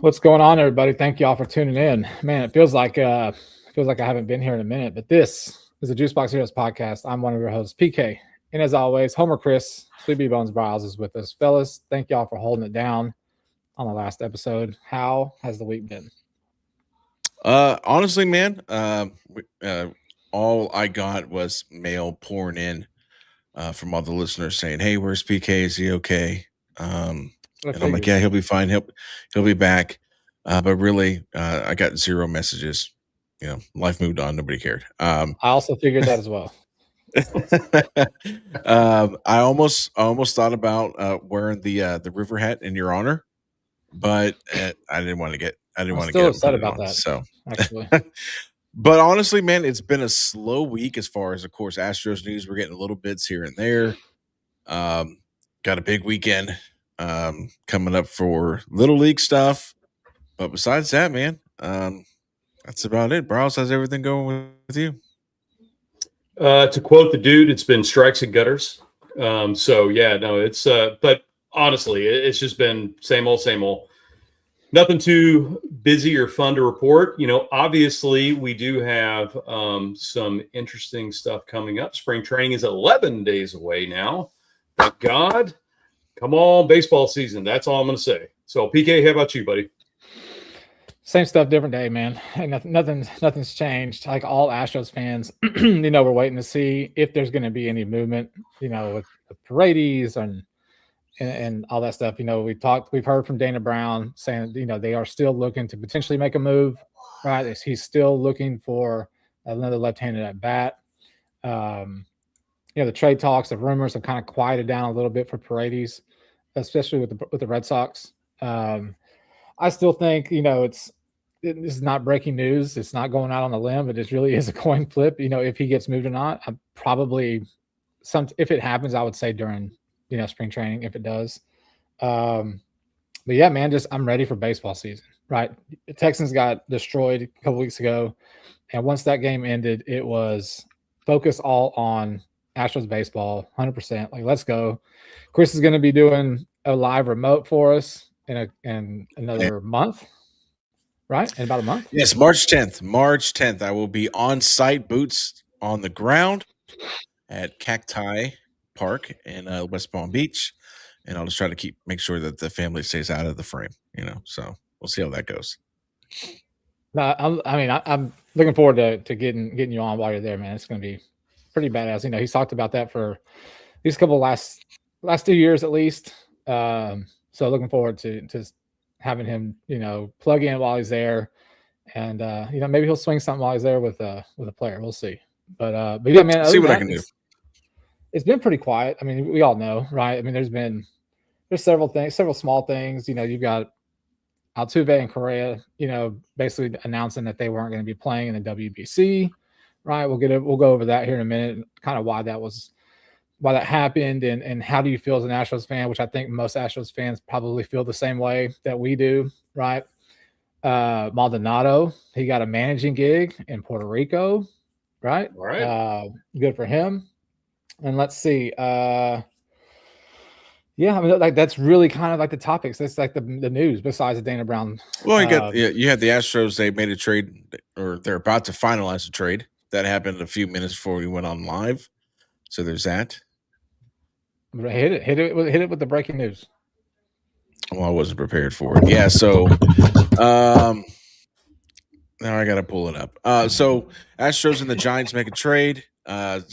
What's going on, everybody? Thank you all for tuning in. Man, it feels like I haven't been here in a minute, but this is the Juicebox Heroes podcast. I'm one of your hosts, PK, and as always, Homer Chris, Sweet Bee Bones Bryles is with us, fellas. Thank y'all for holding it down on the last episode. How has the week been? Honestly, man, all I got was mail pouring in from all the listeners saying, "Hey, where's PK? Is he okay?" And I'm like, "Yeah, he'll be fine. He'll be back." But really, I got zero messages. You know, life moved on. Nobody cared. I also figured that as well. I almost thought about wearing the river hat in your honor, but I didn't want to get. I didn't want to get upset about that. So actually. But honestly, man, it's been a slow week as far as, of course, Astros news. We're getting little bits here and there. Got a big weekend coming up for Little League stuff. But besides that, man, that's about it. Browse, how's everything going with you? To quote the dude, it's been strikes and gutters. So, yeah, no, it's but honestly, it's just been same old, same old. Nothing too busy or fun to report. You know, obviously, we do have some interesting stuff coming up. Spring training is 11 days away now. Thank God. Come on, baseball season. That's all I'm going to say. So, PK, how about you, buddy? Same stuff, different day, man. And nothing's changed. Like all Astros fans, we're waiting to see if there's going to be any movement, with the Paredes and all that stuff. We've heard from Dana Brown saying, they are still looking to potentially make a move, right? He's still looking for another left-handed at bat. The trade talks, the rumors have kind of quieted down a little bit for Paredes, especially with the Red Sox. I still think, this is not breaking news. It's not going out on a limb, but it really is a coin flip. If he gets moved or not, if it happens, I would say during, spring training, if it does. But yeah, man, I'm ready for baseball season, right? The Texans got destroyed a couple weeks ago. And once that game ended, it was focus all on Astros baseball, 100%. Like, let's go. Chris is going to be doing a live remote for us in another month, right? In about a month? Yes, March 10th. March 10th, I will be on site, boots on the ground at Cacti Park in West Palm Beach, and I'll just try to make sure that the family stays out of the frame. So we'll see how that goes. No, I'm looking forward to getting you on while you're there, man. It's going to be pretty badass. He's talked about that for these couple last 2 years at least. So looking forward to having him, plug in while he's there, and maybe he'll swing something while he's there with a player. We'll see. But yeah, man. See what I can do. It's been pretty quiet. I mean, we all know, right? I mean, there's several small things. You've got Altuve and Correa, basically announcing that they weren't going to be playing in the WBC, right? We'll go over that here in a minute, and kind of why that happened, and how do you feel as an Astros fan, which I think most Astros fans probably feel the same way that we do, right? Maldonado, he got a managing gig in Puerto Rico, right? All right. Good for him. And let's see. Yeah, I mean, like that's really kind of like the topics. That's like the news besides the Dana Brown. Well, you had the Astros. They made a trade, or they're about to finalize a trade. That happened a few minutes before we went on live. So there's that. Hit it with the breaking news. Well, I wasn't prepared for it. Yeah, so now I got to pull it up. So Astros and the Giants make a trade. Trying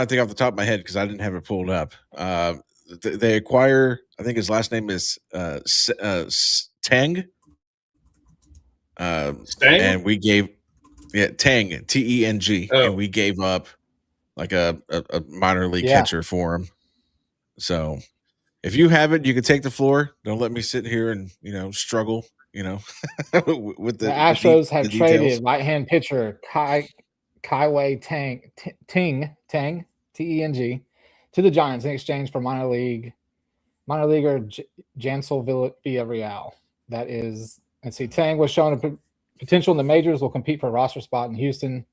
to think off the top of my head because I didn't have it pulled up. They acquire, I think his last name is Teng. And we gave Teng, Teng, and we gave up like a minor league catcher for him. So if you have it, you can take the floor. Don't let me sit here and struggle. With the Astros have traded right-hand pitcher Kai-Wei Teng, Teng, Teng, to the Giants in exchange for minor leaguer Jansel Villarreal. That is, let's see, Teng was shown a potential in the majors, will compete for a roster spot in Houston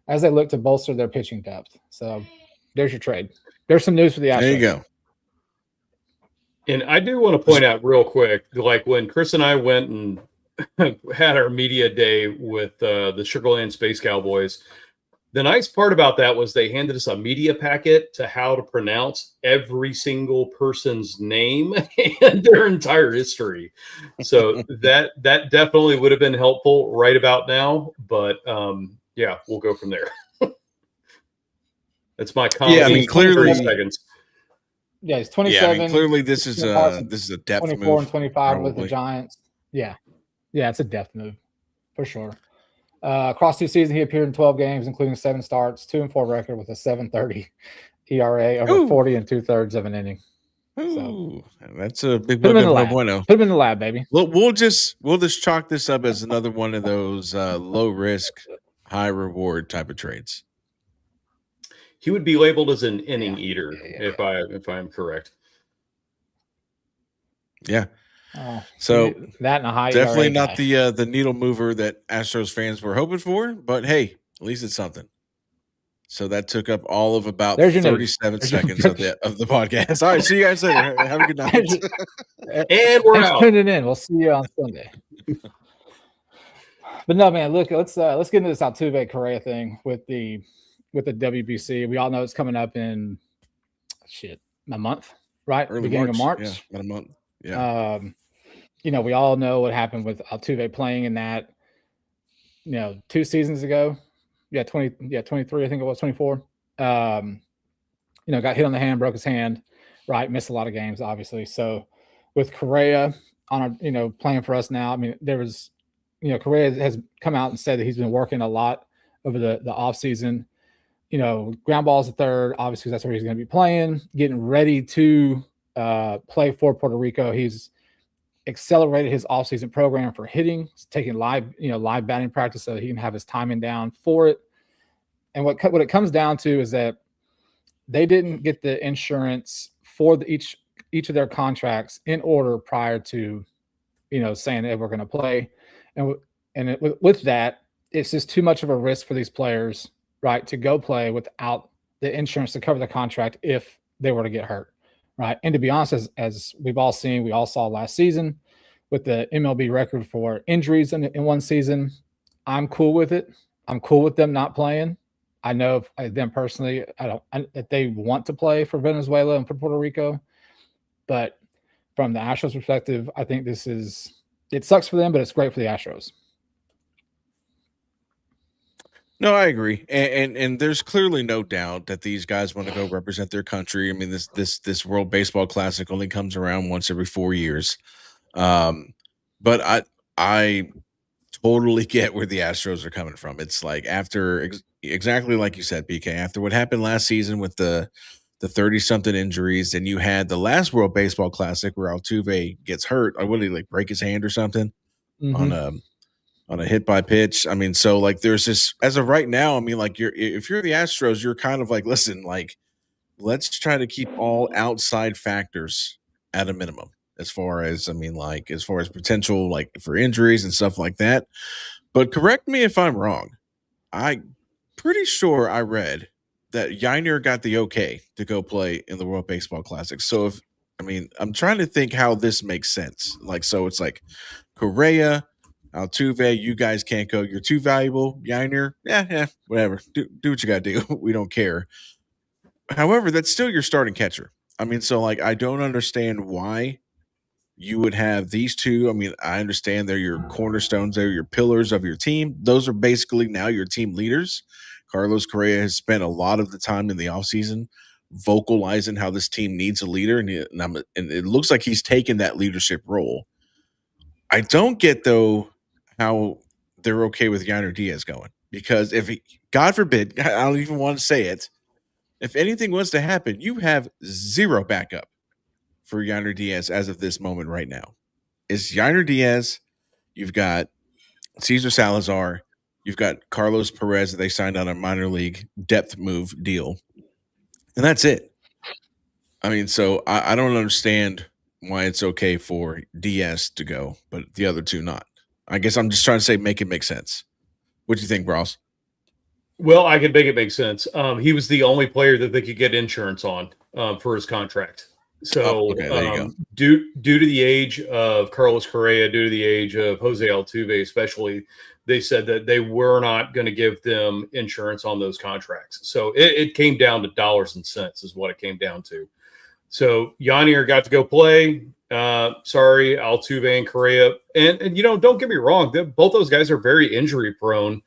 as they look to bolster their pitching depth. So there's your trade. There's some news for the Astros. There you go. And I do want to point out real quick, like when Chris and I went and had our media day with the Sugarland Space Cowboys, the nice part about that was they handed us a media packet to how to pronounce every single person's name and their entire history. So that definitely would have been helpful right about now. But yeah, we'll go from there. That's my comment. Yeah, I mean, clearly, 30 seconds. Yeah, he's 27. Yeah, I mean, clearly this is a depth 24 move. and 25 with the Giants. Yeah, it's a depth move for sure. Across the season, he appeared in 12 games, including 7 starts, 2-4 record with a 7.30 ERA over 40 2/3 of an inning. Ooh, that's a big Put him in the no lab. bueno. Put him in the lab, baby. We'll just chalk this up as another one of those low risk, high reward type of trades. He would be labeled as an inning eater if I am correct. Yeah. Oh, so that and a high definitely ERA not guy. the needle mover that Astros fans were hoping for, but hey, at least it's something. So that took up all of about 37 seconds of the podcast. All right, see you guys later. Have a good night. And we're out. Tuning in. We'll see you on Sunday. But no, man, look, let's get into this Altuve Correa thing with the WBC. We all know it's coming up in a month, right? Early Beginning of March. Yeah, about a month. Yeah. We all know what happened with Altuve playing in that, 2 seasons ago. Yeah, 23, I think it was 24. Got hit on the hand, broke his hand, right? Missed a lot of games, obviously. So with Correa playing for us now, I mean, there was, Correa has come out and said that he's been working a lot over the offseason. Ground balls at third, obviously that's where he's going to be playing, getting ready to play for Puerto Rico. He's accelerated his offseason program for hitting. He's taking live batting practice so he can have his timing down for it. And what it comes down to is that they didn't get the insurance for each of their contracts in order prior to, saying that we're going to play. And with that, it's just too much of a risk for these players, right, to go play without the insurance to cover the contract if they were to get hurt. Right. And to be honest, as we've all seen, we all saw last season with the MLB record for injuries in one season, I'm cool with it. I'm cool with them not playing. I know them personally, that they want to play for Venezuela and for Puerto Rico. But from the Astros perspective, I think it sucks for them, but it's great for the Astros. No, I agree, and there's clearly no doubt that these guys want to go represent their country. I mean, this World Baseball Classic only comes around once every 4 years, but I totally get where the Astros are coming from. It's like after exactly like you said, BK, after what happened last season with the 30-something injuries, and you had the last World Baseball Classic where Altuve gets hurt. What did he break his hand or something on a hit by pitch? I mean, so like there's this as of right now, I mean, like if you're the Astros, you're kind of like, listen, like let's try to keep all outside factors at a minimum as far as potential like for injuries and stuff like that. But correct me if I'm wrong. I'm pretty sure I read that Yainer got the okay to go play in the World Baseball Classic. So I'm trying to think how this makes sense. Like, so it's like Correa, Altuve, you guys can't go. You're too valuable. Yainer, yeah, whatever. Do what you got to do. We don't care. However, that's still your starting catcher. I mean, so like I don't understand why you would have these two. I mean, I understand they're your cornerstones. They're your pillars of your team. Those are basically now your team leaders. Carlos Correa has spent a lot of the time in the offseason vocalizing how this team needs a leader, and it looks like he's taken that leadership role. I don't get, though, how they're okay with Yainer Diaz going, because if God forbid, I don't even want to say it, if anything was to happen, you have zero backup for Yainer Diaz as of this moment right now. It's Yainer Diaz, you've got Cesar Salazar, you've got Carlos Perez that they signed on a minor league depth move deal, and that's it. I mean, so I don't understand why it's okay for Diaz to go, but the other two not. I guess I'm just trying to say make it make sense. What do you think, Bros? Well, I could make it make sense. He was the only player that they could get insurance on for his contract. So, okay, there you go. due to the age of Carlos Correa, due to the age of Jose Altuve, especially, they said that they were not going to give them insurance on those contracts. So it came down to dollars and cents, is what it came down to. So Yanier got to go play. Sorry, Altuve and Correa, and don't get me wrong, both those guys are very injury prone.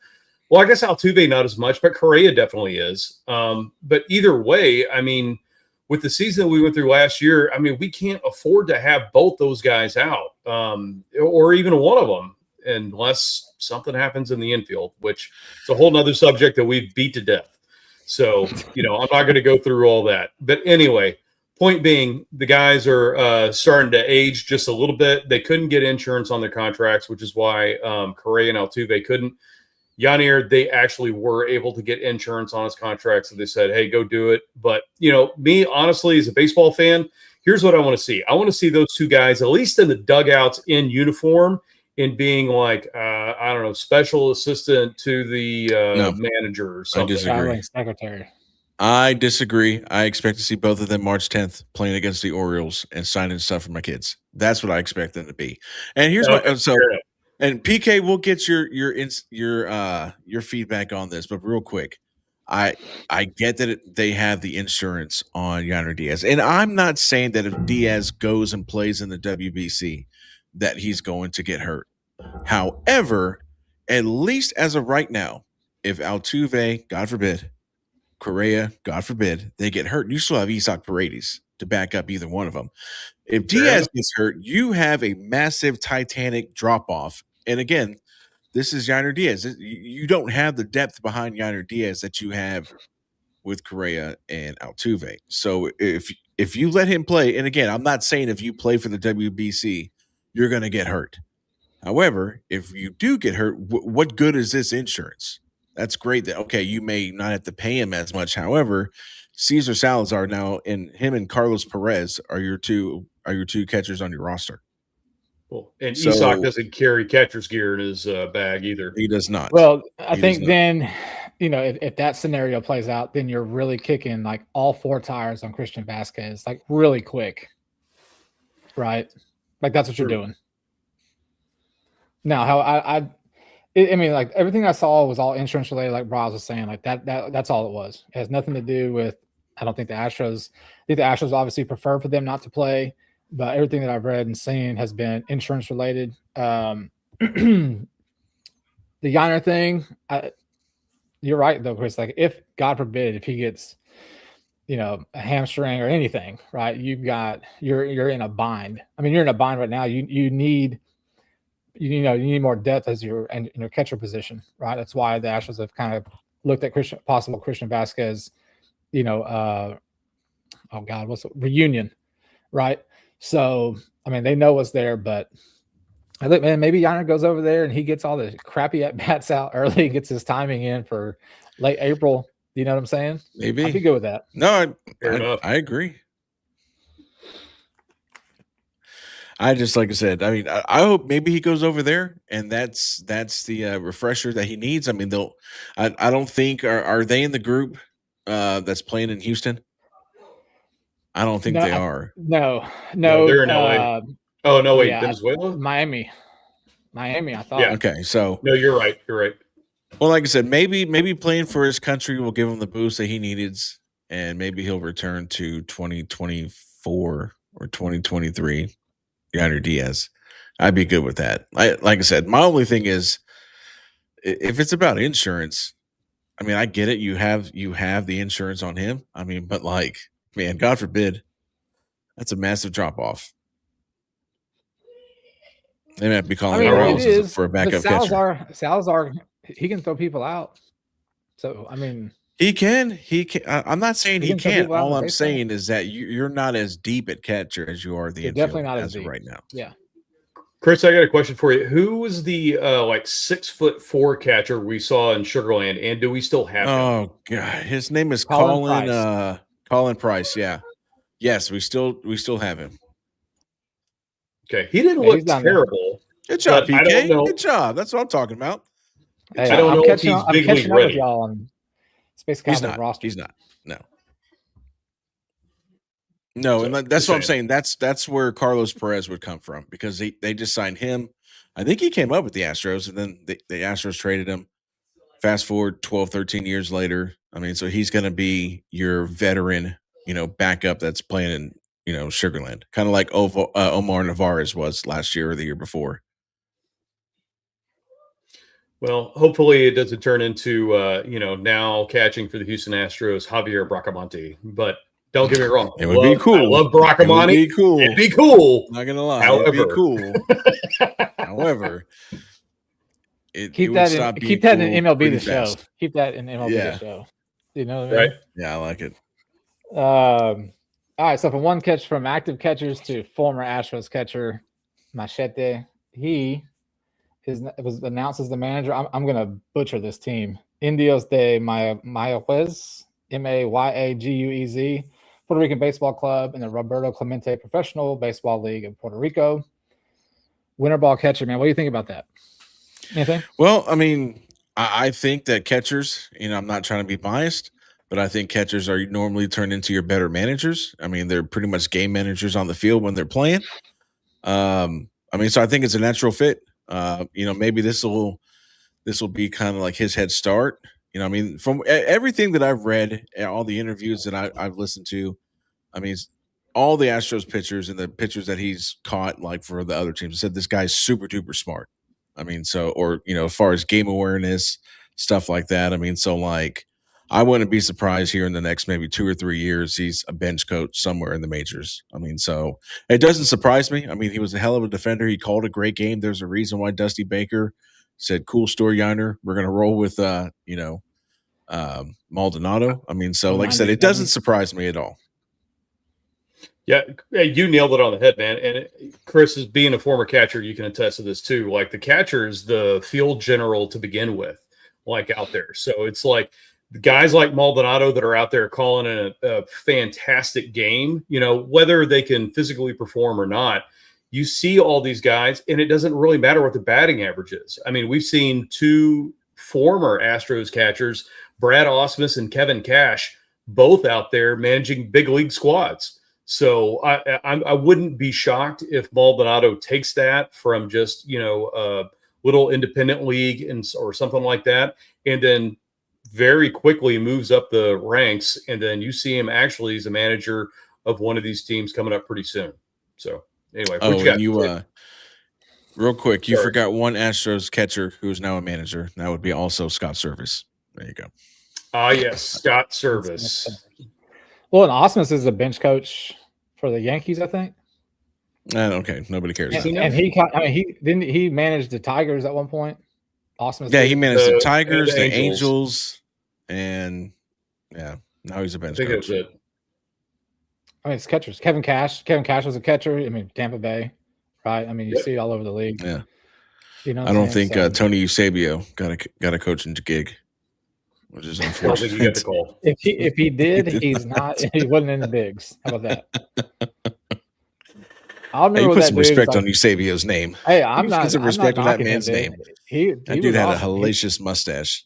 Well, I guess Altuve not as much, but Correa definitely is. But either way, I mean, with the season we went through last year, I mean, we can't afford to have both those guys out, or even one of them, unless something happens in the infield, which is a whole nother subject that we've beat to death. So, I'm not going to go through all that. But anyway, point being, the guys are starting to age just a little bit. They couldn't get insurance on their contracts, which is why Correa and Altuve couldn't. Yanier, they actually were able to get insurance on his contract, so they said, hey, go do it. But, me, honestly, as a baseball fan, here's what I want to see. I want to see those two guys, at least in the dugouts in uniform, in being like, I don't know, special assistant to the manager or something. I disagree. Secretary. I disagree. I expect to see both of them March 10th playing against the Orioles and signing stuff for my kids. That's what I expect them to be. And here's and PK, we'll get your feedback on this, but real quick, I get that they have the insurance on Yainer Diaz, and I'm not saying that if Diaz goes and plays in the WBC that he's going to get hurt. However, at least as of right now, if Altuve, God forbid, Correa, God forbid, they get hurt, you still have Isaac Paredes to back up either one of them. If Diaz gets hurt, you have a massive Titanic drop-off. And again, this is Yainer Diaz. You don't have the depth behind Yainer Diaz that you have with Correa and Altuve. So if you let him play, and again, I'm not saying if you play for the WBC, you're going to get hurt. However, if you do get hurt, what good is this insurance? That's great that, okay, you may not have to pay him as much. However, Cesar Salazar now, and him and Carlos Perez are your two catchers on your roster. Cool. And Isaac doesn't carry catcher's gear in his bag either. He does not. Well, I think then, if that scenario plays out, then you're really kicking like all four tires on Christian Vasquez, like really quick, right? Like that's what you're doing. Now, how I mean, like everything I saw was all insurance related, like Braz was saying, like that's all it was. It has nothing to do with. I don't think the Astros. I think the Astros obviously prefer for them not to play. But everything that I've read and seen has been insurance related. The Yainer thing, you're right though, Chris. Like if God forbid, if he gets, a hamstring or anything, right? You're in a bind. I mean, you're in a bind right now. You need more depth as in your catcher position, right? That's why the Astros have kind of looked at possible Christian Vasquez, reunion, right? So, I mean, they know what's there, but I think, man, maybe Yainer goes over there and he gets all the crappy at-bats out early, gets his timing in for late April. You know what I'm saying? Maybe. I'd be good with that. No, I agree. I just, like I said, I mean, I hope maybe he goes over there and that's the refresher that he needs. I mean, I don't think, are they in the group that's playing in Houston? I don't think they are. No, they're in LA. Oh no, wait, Venezuela, Miami. I thought. Yeah. Okay, so no, you're right. Well, like I said, maybe playing for his country will give him the boost that he needed, and maybe he'll return to 2024 or 2023. Yainer Diaz, I'd be good with that. Like I said, my only thing is, if it's about insurance, I mean, I get it. You have the insurance on him. I mean, but like. Man, God forbid, that's a massive drop off. They might be calling the Royals for a backup catcher. Salazar, he can throw people out. So I mean, he can. I'm not saying he can't. All I'm saying is that you're not as deep at catcher as you are the infield. Definitely not as deep right now. Yeah. Chris, I got a question for you. Who was the 6'4" catcher we saw in Sugarland, and do we still have him? Oh God, his name is Colin Price, yeah. Yes, we still have him. Okay. He didn't look terrible. Good job, PK. Good job. That's what I'm talking about. Hey, I don't know if he's big league ready. Y'all on Space Cowboys roster. He's not. No. No, So, and that's just what I'm saying. saying. That's where Carlos Perez would come from because they just signed him. I think he came up with the Astros, and then the Astros traded him. Fast forward 12, 13 years later. I mean, so he's going to be your veteran, backup that's playing in, Sugarland, kind of like Omar Narvaez was last year or the year before. Well, hopefully it doesn't turn into, now catching for the Houston Astros, Javier Bracamonte. But don't get me wrong. It would be cool. I love Bracamonte. It would be cool. It'd be cool. Not going to lie. However, it'd be cool. However, keep that in MLB the show. Keep that in MLB the show. You know what I mean? Right? Yeah, I like it. All right. So from one catch from active catchers to former Astros catcher Machete, he was announced as the manager. I'm going to butcher this team. Indios de Mayagüez, Mayagüez, Puerto Rican Baseball Club, and the Roberto Clemente Professional Baseball League in Puerto Rico. Winter ball catcher, man. What do you think about that? Anything? Well, I mean, I think that catchers, I'm not trying to be biased, but I think catchers are normally turned into your better managers. I mean, they're pretty much game managers on the field when they're playing. So I think it's a natural fit. Maybe this will be kind of like his head start. From everything that I've read, all the interviews that I've listened to, all the Astros pitchers and the pitchers that he's caught, like for the other teams, said this guy's super duper smart. As far as game awareness, stuff like that. I wouldn't be surprised here in the next maybe 2 or 3 years, he's a bench coach somewhere in the majors. So it doesn't surprise me. He was a hell of a defender. He called a great game. There's a reason why Dusty Baker said, "Cool story, Yiner. We're going to roll with, Maldonado." Like I said, it doesn't surprise me at all. Yeah, you nailed it on the head, man. And Chris, as being a former catcher, you can attest to this too. Like the catcher is the field general to begin with, like out there. So it's like the guys like Maldonado that are out there calling a fantastic game, whether they can physically perform or not. You see all these guys, and it doesn't really matter what the batting average is. We've seen 2 former Astros catchers, Brad Ausmus and Kevin Cash, both out there managing big league squads. So I wouldn't be shocked if Maldonado takes that from just, a little independent league or something like that, and then very quickly moves up the ranks. And then you see him actually as a manager of one of these teams coming up pretty soon. So anyway, real quick, you forgot one Astros catcher who's now a manager. That would be also Scott Service. There you go. Yes, Scott Service. Well, and Ausmus is a bench coach for the Yankees, I think. Okay, nobody cares. And he managed the Tigers at one point. Ausmus. Yeah, he managed the Tigers, the Angels, and now he's a bench coach. It. It's catchers. Kevin Cash. Kevin Cash was a catcher. Tampa Bay, right? You see it all over the league. Yeah. I don't think Tony Eusebio got a coaching gig, which is unfortunate. I think he got the call. If he did, he's not. He wasn't in the bigs. How about that? I'll remember put some respect on Eusebio's name. Hey, I'm not. Put some respect on that man's name. That dude had awesome. a hellacious mustache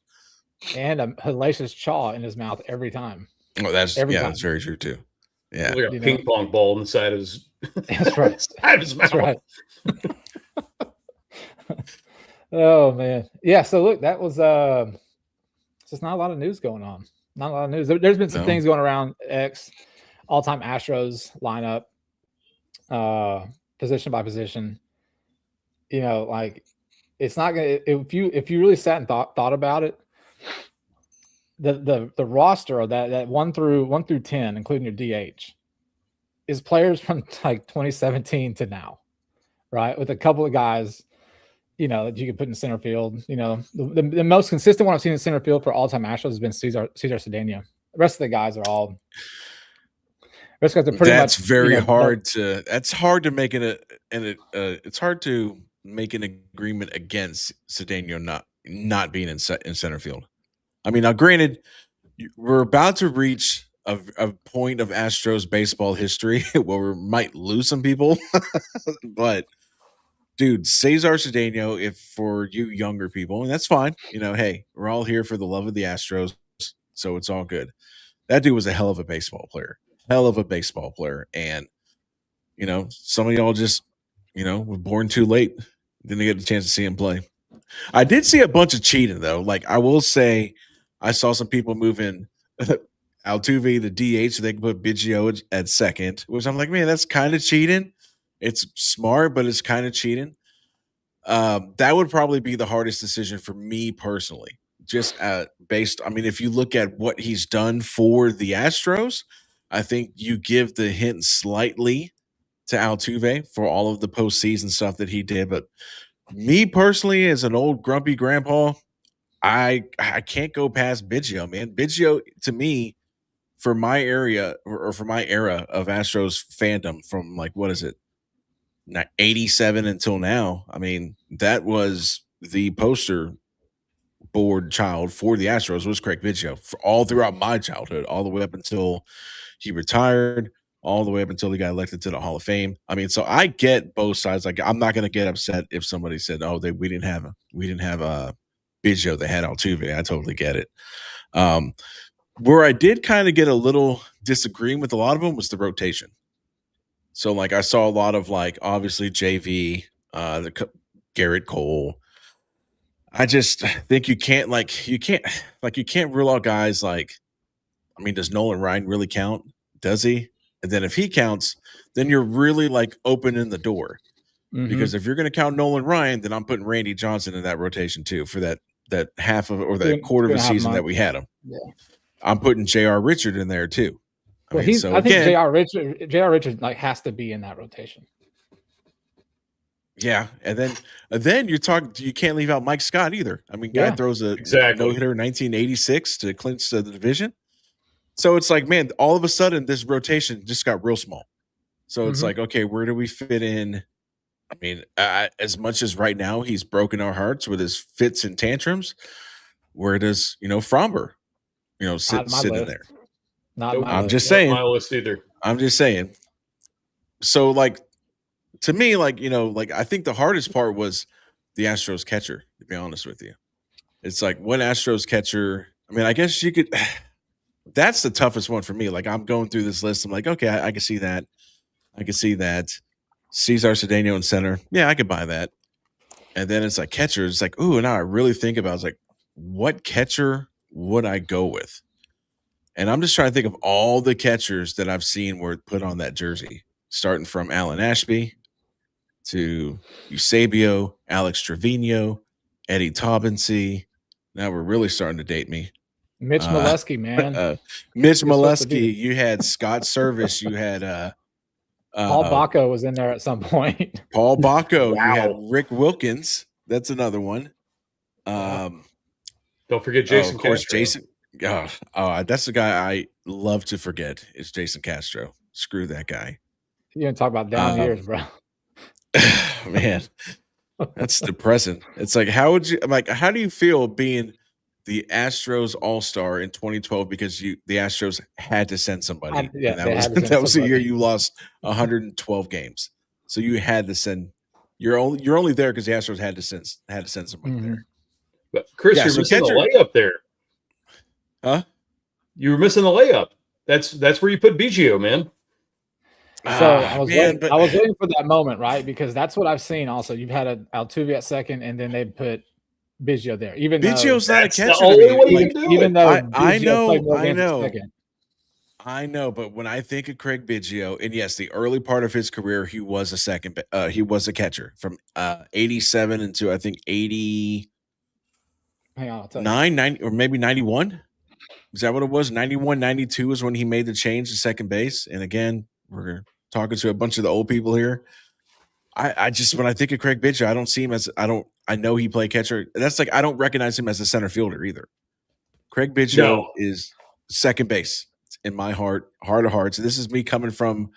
and a hellacious chaw in his mouth every time. Oh, that's that's very true too. Yeah, like a ping pong ball inside his. That's right. Side of his mouth. That's right. Oh man, yeah. So look, that was just not a lot of news going on. Not a lot of news. There's been some things going around X, all-time Astros lineup, position by position. It's not gonna. If you really sat and thought about it, the roster of that 1 through 10, including your DH, is players from like 2017 to now, right? With a couple of guys, that you could put in center field. The most consistent one I've seen in center field for all-time Astros has been Cesar Cedeno. The rest of the guys are all. That's very hard to. That's hard to make it's hard to make an agreement against Cedeno not being in center field. Now granted, we're about to reach a point of Astros baseball history where we might lose some people, but dude, Cesar Cedeno, if for you younger people, and that's fine. Hey, we're all here for the love of the Astros, so it's all good. That dude was a hell of a baseball player. hell of a baseball player. And, some of y'all just, were born too late. Didn't get a chance to see him play. I did see a bunch of cheating, though. Like, I will say, I saw some people moving Altuve to DH so they can put Biggio at second, which I'm like, man, that's kind of cheating. It's smart, but it's kind of cheating. That would probably be the hardest decision for me personally. Just if you look at what he's done for the Astros, I think you give the hint slightly to Altuve for all of the postseason stuff that he did. But me personally, as an old grumpy grandpa, I can't go past Biggio, man. Biggio, to me, for my area or for my era of Astros fandom from 87 until now, I mean, that was the poster board child for the Astros was Craig Biggio for all throughout my childhood, all the way up until he retired, all the way up until he got elected to the Hall of Fame. I mean, so I get both sides. Like, I'm not going to get upset if somebody said, "Oh, we didn't have Biggio, they had Altuve." I totally get it. Where I did kind of get a little disagreeing with a lot of them was the rotation. So, I saw a lot of obviously JV, Garrett Cole. I just think you can't rule out guys does Nolan Ryan really count? Does he? And then if he counts, then you're really opening the door. Mm-hmm. Because if you're going to count Nolan Ryan, then I'm putting Randy Johnson in that rotation too for that half of or that quarter of a season that we had him. Yeah. I'm putting J.R. Richard in there too. I think J.R. Richard has to be in that rotation. Yeah, and then you're talking. You can't leave out Mike Scott either. I mean, guy throws a no-hitter in 1986 to clinch the division. So it's man, all of a sudden this rotation just got real small. So it's okay, where do we fit in? I mean, as much as right now he's broken our hearts with his fits and tantrums, where does Fromber, sit in there? I'm just saying. Not my list either. I'm just saying. So to me, I think the hardest part was the Astros catcher, to be honest with you. It's what Astros catcher, I mean, I guess you could, that's the toughest one for me. I'm going through this list. I'm okay, I can see that. I can see that. Cesar Cedeno in center. Yeah, I could buy that. And then it's catcher. It's ooh, now I really think about it. What catcher would I go with? And I'm just trying to think of all the catchers that I've seen were put on that jersey, starting from Alan Ashby to Eusebio, Alex Trevino, Eddie Taubensee. Now we're really starting to date me. Mitch Molesky, man. Mitch Molesky. You had Scott Service. You had Paul Bacco was in there at some point. Paul Bacco. Wow. You had Rick Wilkins. That's another one. Don't forget Jason. Of course, Castro. Jason. That's the guy I love to forget. Is Jason Castro. Screw that guy. You didn't talk about down years, bro. Man, that's depressing. It's how do you feel being the Astros All-Star in 2012 because the Astros had to send somebody? That was the year you lost 112 games. So you had to send. You're only there because the Astros had to send somebody there. But Chris, you're missing the layup there. Huh? You were missing the layup. That's where you put Biggio, man. So I was waiting for that moment, right? Because that's what I've seen. Also, you've had Altuve at second, and then they put Biggio there. Even Biggio's not a catcher. Even though I know, but when I think of Craig Biggio, and yes, the early part of his career, he was a catcher from 87 into I think 80. Hang on, I'll tell you. 90 or maybe 91. Is that what it was? 91, 92 is when he made the change to second base. And again, we're talking to a bunch of the old people here. I just, when I think of Craig Biggio, I don't see him as, I know he played catcher. That's I don't recognize him as a center fielder either. Craig Biggio is second base in my heart of hearts. This is me coming from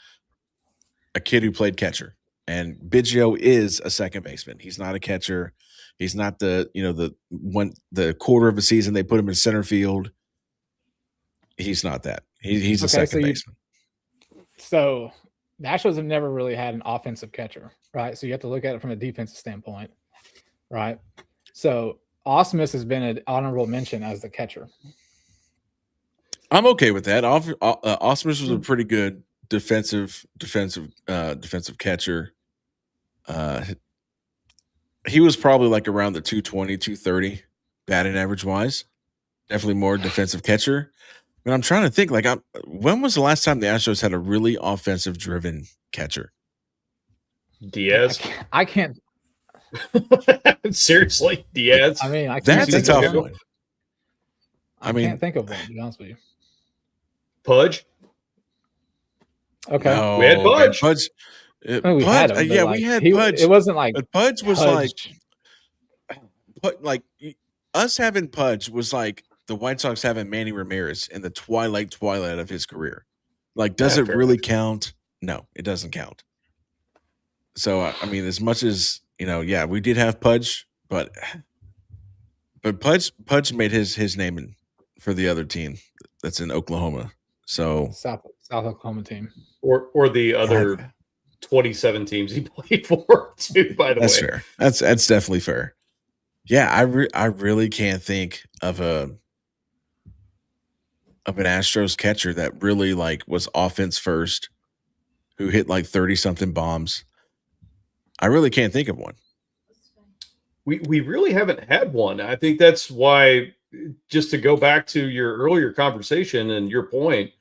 a kid who played catcher, and Biggio is a second baseman. He's not a catcher. He's not the quarter of a season they put him in center field. He's not that. He's a second baseman. So the Astros have never really had an offensive catcher, right? So you have to look at it from a defensive standpoint, right? So Ausmus has been an honorable mention as the catcher. I'm okay with that. Osmus was a pretty good defensive catcher. He was probably like around the 220, 230 batting average wise. Definitely more defensive catcher. But I'm trying to think, like, when was the last time the Astros had a really offensive driven catcher? Diaz. I can't. Seriously, Diaz. I mean, I can't That's a think of tough one. one. I can't think of one, to be honest with you. Pudge. Okay. No, We had Pudge. Pudge. We had him, but, we had he, Pudge. It wasn't like But Pudge was Pudge. like us having Pudge was like the White Sox having Manny Ramirez in the twilight of his career. Like, does it really count? No, it doesn't count. So I mean, as much as we did have Pudge, but Pudge made his name for the other team that's in Oklahoma. So South Oklahoma team, or the other 27 teams he played for too. By the that's way, fair. That's definitely fair. Yeah, I really can't think of an Astros catcher that really like was offense first, who hit like 30 something bombs. I really can't think of one. We really haven't had one. I think that's why, just to go back to your earlier conversation and your point,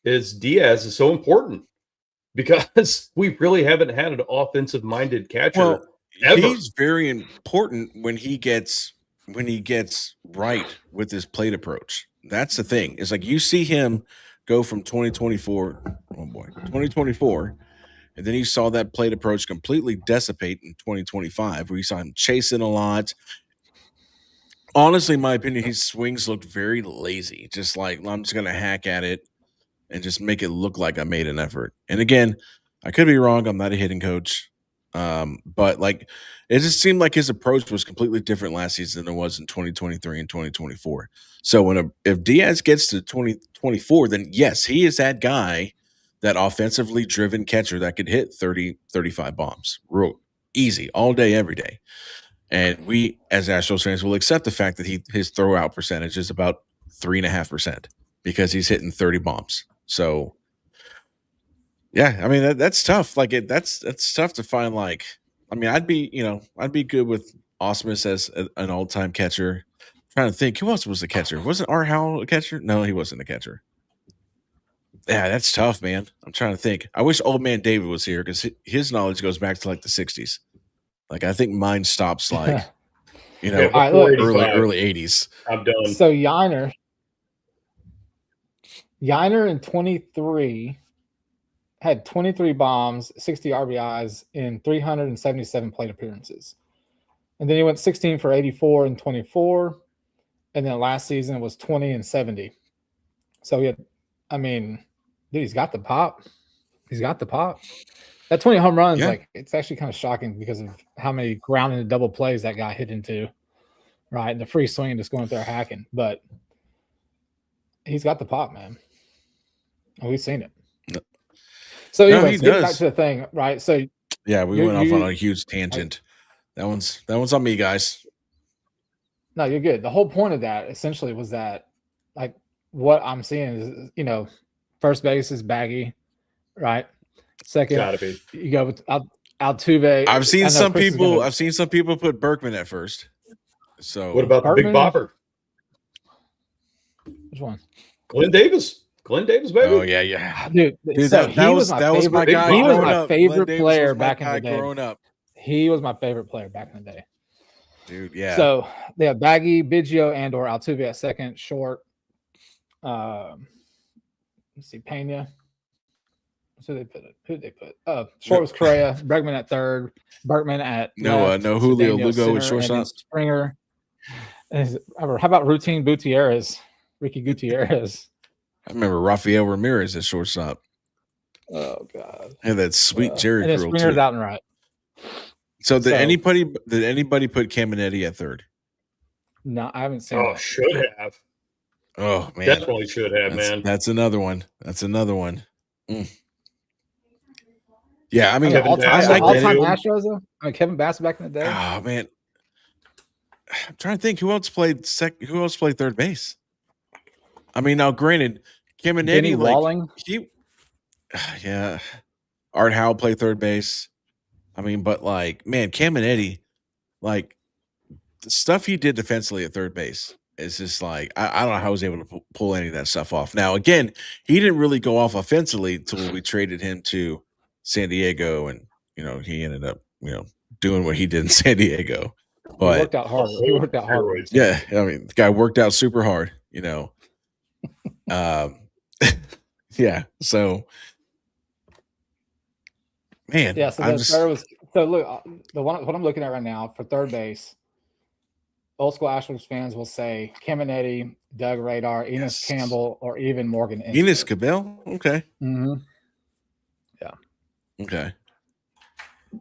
is Diaz is so important because we really haven't had an offensive minded catcher. Well, ever. He's very important when he gets right with his plate approach. That's the thing. It's like you see him go from 2024, and then you saw that plate approach completely dissipate in 2025, where you saw him chasing a lot. Honestly, in my opinion, his swings looked very lazy. Just like, I'm just going to hack at it and just make it look like I made an effort. And again, I could be wrong. I'm not a hitting coach. But like, it just seemed like his approach was completely different last season than it was in 2023 and 2024. So if Diaz gets to 2024, then yes, he is that guy, that offensively driven catcher that could hit 30, 35 bombs real easy all day, every day. And we, as Astros fans, will accept the fact that his throwout percentage is about 3.5% because he's hitting 30 bombs. So, yeah, I mean that's tough. Like that's tough to find. Like, I mean, I'd be good with Osmus as an all-time catcher. I'm trying to think, who else was a catcher? Wasn't Art Howell a catcher? No, he wasn't a catcher. Yeah, that's tough, man. I'm trying to think. I wish Old Man David was here because his knowledge goes back to like the 60s. Like, I think mine stops like, early 80s. I'm done. So Yiner in 23 had 23 bombs, 60 RBIs in 377 plate appearances. And then he went 16 for 84 in 24. And then last season was 20 and 70. So dude, he's got the pop. He's got the pop. That 20 home runs, like, it's actually kind of shocking because of how many ground into double plays that guy hit into, right? And the free swing just going there hacking. But he's got the pop, man. And we've seen it. So anyways, getting back to the thing, right? So yeah, we went off on a huge tangent. That one's on me, guys. No, you're good. The whole point of that essentially was that, like, what I'm seeing is, first base is Baggy, right? Second, gotta be. You go with Altuve. I've seen some people put Berkman at first. So what about the Big Bopper? Which one? Glenn Davis, baby. Oh yeah, dude. So that was my guy. He was my favorite player back in the day. Growing up, he was my favorite player back in the day. Dude, yeah. So they have Baggy, Biggio, and or Altuve at second, short. Let's see, Pena. Who did they put? Short was Correa, Bregman at third, Berkman at no Julio Lugo at shortstop. Springer. How about routine Ricky Gutierrez? I remember Rafael Ramirez at shortstop. Oh God! And that sweet Jerry curl. And Springer's out and right. So did anybody put Caminetti at third? No, I haven't seen. Oh, should have. Oh man, definitely should have, man. That's another one. Yeah, I mean, all time Astros though. I mean, Kevin Bass back in the day. Oh man, I'm trying to think who else played third base. I mean, now granted, Caminetti, Benny like Walling. yeah. Art Howell play third base. I mean, but like, man, Caminetti, like the stuff he did defensively at third base is just like I don't know how he was able to pull any of that stuff off. Now, again, he didn't really go off offensively until we traded him to San Diego, and he ended up doing what he did in San Diego. But He worked out hard. He worked out hard. Steroids. yeah, I mean, the guy worked out super hard. Yeah. So, man, Yeah, so I'm the just third was look what I'm looking at right now for third base. Old school Astros fans will say Caminetti, Doug Radar, Enos Yes. Campbell, or even Morgan. Enos Cabell. Okay. Mm-hmm. Okay.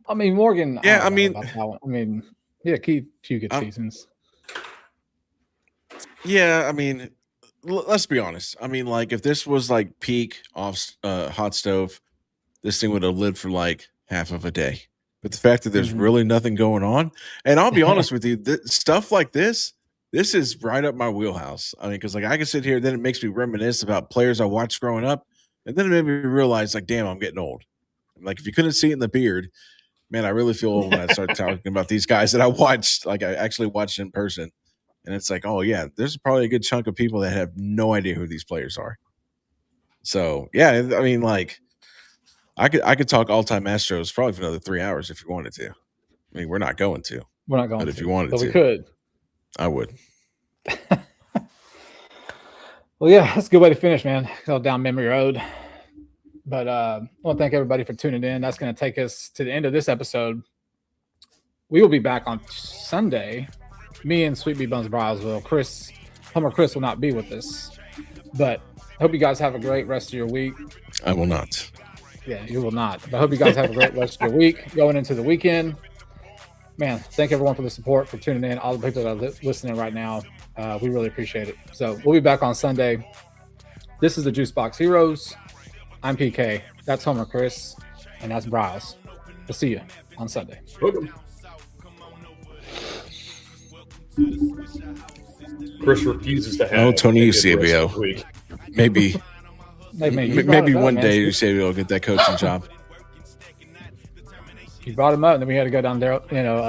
I mean Morgan. Yeah, don't I know mean- about that one. I mean, yeah, few good seasons. Yeah, I mean, let's be honest. I mean, like if this was like peak off hot stove, this thing would have lived for like half of a day. But the fact that there's Mhm. really nothing going on, and I'll be honest with you, stuff like this is right up my wheelhouse. I mean, because like I can sit here, then it makes me reminisce about players I watched growing up, and then it made me realize, like, damn, I'm getting old. Like if you couldn't see it in the beard, man, I really feel old when I start talking about these guys that I watched, like I actually watched in person. And it's like, oh yeah, there's probably a good chunk of people that have no idea who these players are. So yeah, I mean, like I could talk all time Astros probably for another 3 hours if you wanted to. I mean, we're not going to, We're not going but to, if you wanted but we to, could. I would. Well, yeah, that's a good way to finish, man. Go down memory road. But I want to thank everybody for tuning in. That's going to take us to the end of this episode. We will be back on Sunday. Me and Sweet Bee Buns Bryles will. Homer Chris will not be with us. But I hope you guys have a great rest of your week. I will not. Yeah, you will not. But I hope you guys have a great rest of your week going into the weekend. Man, thank everyone for the support, for tuning in. All the people that are listening right now, we really appreciate it. So we'll be back on Sunday. This is the Juice Box Heroes. I'm PK. That's Homer Chris. And that's Bryles. We'll see you on Sunday. Chris refuses to have. Oh, Tony a good rest Eusebio. of the week. Maybe Maybe one day Eusebio will get that coaching job. You brought him up, and then we had to go down there,